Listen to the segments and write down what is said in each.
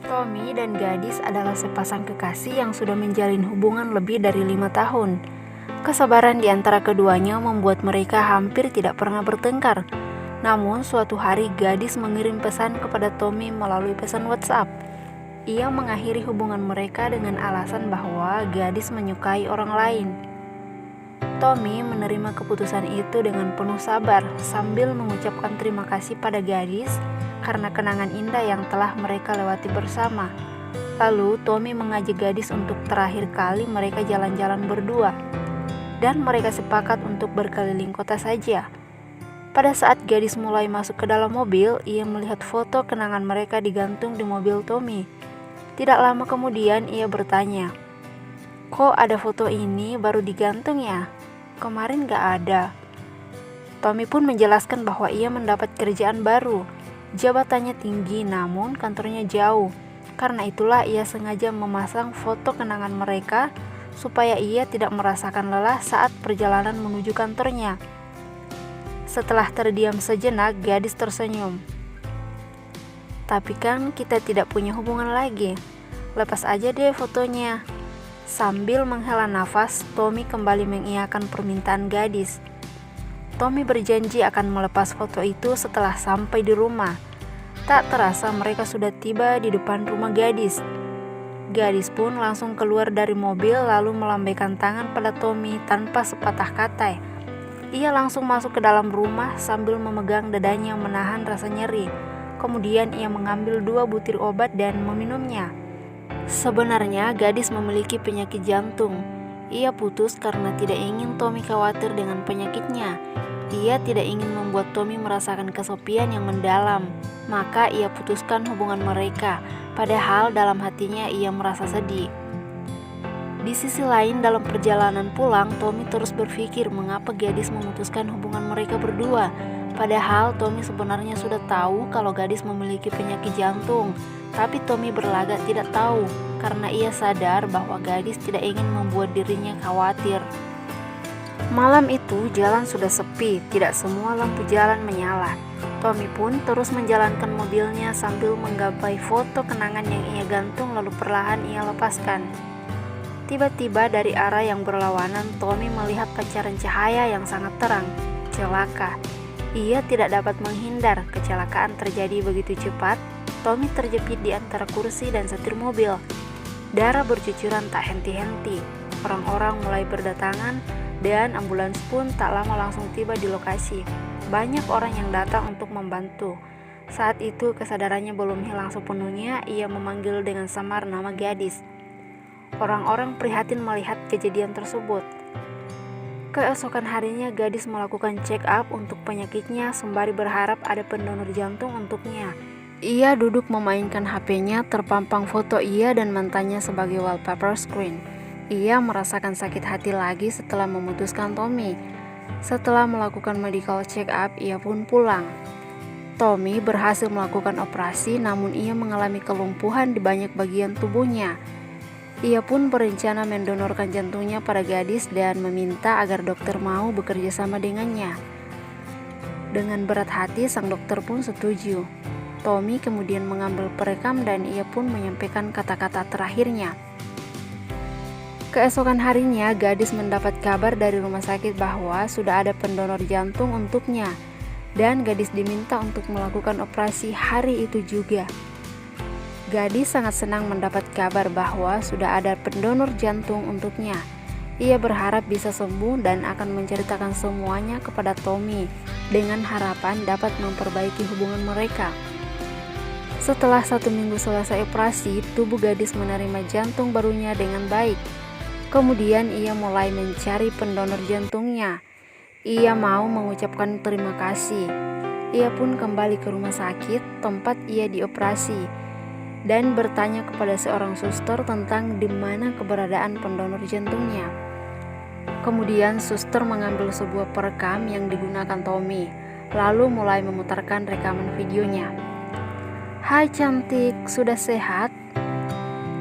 Tommy dan gadis adalah sepasang kekasih yang sudah menjalin hubungan lebih dari 5 tahun. Kesabaran di antara keduanya membuat mereka hampir tidak pernah bertengkar. Namun suatu hari gadis mengirim pesan kepada Tommy melalui pesan WhatsApp. Ia mengakhiri hubungan mereka dengan alasan bahwa gadis menyukai orang lain. Tommy menerima keputusan itu dengan penuh sabar sambil mengucapkan terima kasih pada gadis karena kenangan indah yang telah mereka lewati bersama. Lalu Tommy mengajak gadis untuk terakhir kali mereka jalan-jalan berdua, dan mereka sepakat untuk berkeliling kota saja. Pada saat gadis mulai masuk ke dalam mobil, ia melihat foto kenangan mereka digantung di mobil Tommy. Tidak lama kemudian ia bertanya, "Kok ada foto ini baru digantung ya? Kemarin gak ada." Tommy pun menjelaskan bahwa ia mendapat kerjaan baru. Jabatannya tinggi namun kantornya jauh. Karena itulah ia sengaja memasang foto kenangan mereka supaya ia tidak merasakan lelah saat perjalanan menuju kantornya. Setelah terdiam sejenak, gadis tersenyum. "Tapi kan kita tidak punya hubungan lagi. Lepas aja deh fotonya." Sambil menghela nafas, Tommy kembali mengiyakan permintaan gadis. Tommy berjanji akan melepas foto itu setelah sampai di rumah. Tak terasa mereka sudah tiba di depan rumah gadis. Gadis pun langsung keluar dari mobil lalu melambaikan tangan pada Tommy tanpa sepatah kata. Ia langsung masuk ke dalam rumah sambil memegang dadanya menahan rasa nyeri. Kemudian ia mengambil 2 butir obat dan meminumnya. Sebenarnya gadis memiliki penyakit jantung. Ia putus karena tidak ingin Tommy khawatir dengan penyakitnya. Ia tidak ingin membuat Tommy merasakan kesepian yang mendalam. Maka ia putuskan hubungan mereka, padahal dalam hatinya ia merasa sedih. Di sisi lain, dalam perjalanan pulang, Tommy terus berpikir mengapa gadis memutuskan hubungan mereka berdua. Padahal Tommy sebenarnya sudah tahu kalau gadis memiliki penyakit jantung. Tapi Tommy berlagak tidak tahu karena ia sadar bahwa gadis tidak ingin membuat dirinya khawatir. Malam itu jalan sudah sepi, tidak semua lampu jalan menyala. Tommy pun terus menjalankan mobilnya sambil menggapai foto kenangan yang ia gantung lalu perlahan ia lepaskan. Tiba-tiba dari arah yang berlawanan Tommy melihat pancaran cahaya yang sangat terang. Celaka. Ia tidak dapat menghindar, kecelakaan terjadi begitu cepat. Tommy terjepit di antara kursi dan setir mobil. Darah bercucuran tak henti-henti. Orang-orang mulai berdatangan dan ambulans pun tak lama langsung tiba di lokasi. Banyak orang yang datang untuk membantu. Saat itu kesadarannya belum hilang sepenuhnya, ia memanggil dengan samar nama gadis. Orang-orang prihatin melihat kejadian tersebut. Keesokan harinya gadis melakukan check up untuk penyakitnya sembari berharap ada pendonor jantung untuknya. Ia duduk memainkan HP-nya, terpampang foto ia dan mantannya sebagai wallpaper screen. Ia merasakan sakit hati lagi setelah memutuskan Tommy. Setelah melakukan medical check up, ia pun pulang. Tommy berhasil melakukan operasi namun ia mengalami kelumpuhan di banyak bagian tubuhnya. Ia pun berencana mendonorkan jantungnya pada gadis dan meminta agar dokter mau bekerja sama dengannya. Dengan berat hati sang dokter pun setuju. Tommy kemudian mengambil perekam dan ia pun menyampaikan kata-kata terakhirnya. Keesokan harinya, gadis mendapat kabar dari rumah sakit bahwa sudah ada pendonor jantung untuknya, dan gadis diminta untuk melakukan operasi hari itu juga. Gadis sangat senang mendapat kabar bahwa sudah ada pendonor jantung untuknya. Ia berharap bisa sembuh dan akan menceritakan semuanya kepada Tommy, dengan harapan dapat memperbaiki hubungan mereka. Setelah 1 minggu selesai operasi, tubuh gadis menerima jantung barunya dengan baik. Kemudian ia mulai mencari pendonor jantungnya. Ia mau mengucapkan terima kasih. Ia pun kembali ke rumah sakit tempat ia dioperasi dan bertanya kepada seorang suster tentang di mana keberadaan pendonor jantungnya. Kemudian suster mengambil sebuah perekam yang digunakan Tommy, lalu mulai memutarkan rekaman videonya. "Hai cantik, sudah sehat?"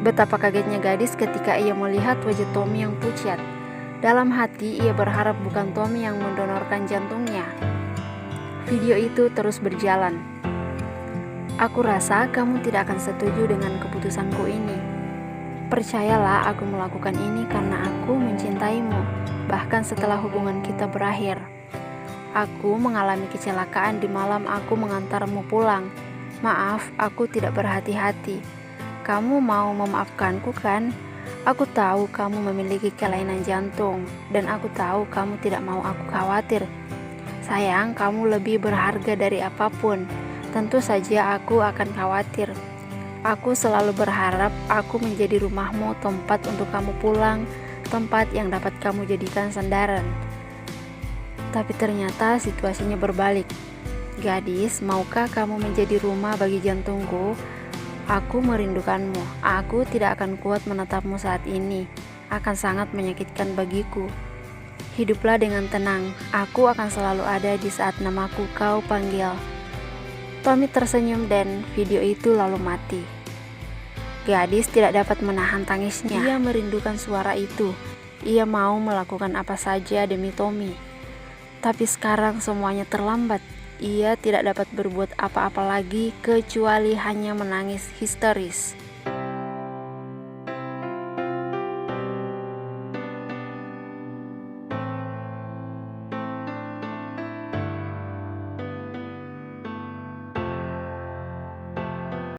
Betapa kagetnya gadis ketika ia melihat wajah Tommy yang pucat. Dalam hati ia berharap bukan Tommy yang mendonorkan jantungnya. Video itu terus berjalan. Aku rasa kamu tidak akan setuju dengan keputusanku ini. Percayalah, aku melakukan ini karena aku mencintaimu, bahkan setelah hubungan kita berakhir. Aku mengalami kecelakaan di malam aku mengantarmu pulang. Maaf, aku tidak berhati-hati. Kamu mau memaafkanku kan? Aku tahu kamu memiliki kelainan jantung, dan aku tahu kamu tidak mau aku khawatir. Sayang, kamu lebih berharga dari apapun. Tentu saja aku akan khawatir. Aku selalu berharap aku menjadi rumahmu, tempat untuk kamu pulang, tempat yang dapat kamu jadikan sandaran. Tapi ternyata situasinya berbalik. Gadis, maukah kamu menjadi rumah bagi jantungku? Aku merindukanmu. Aku tidak akan kuat menatapmu saat ini. Akan sangat menyakitkan bagiku. Hiduplah dengan tenang. Aku akan selalu ada di saat namaku kau panggil. Tommy tersenyum dan video itu lalu mati. Gadis tidak dapat menahan tangisnya. Ia merindukan suara itu. Ia mau melakukan apa saja demi Tommy. Tapi sekarang semuanya terlambat. Ia tidak dapat berbuat apa-apa lagi kecuali hanya menangis histeris.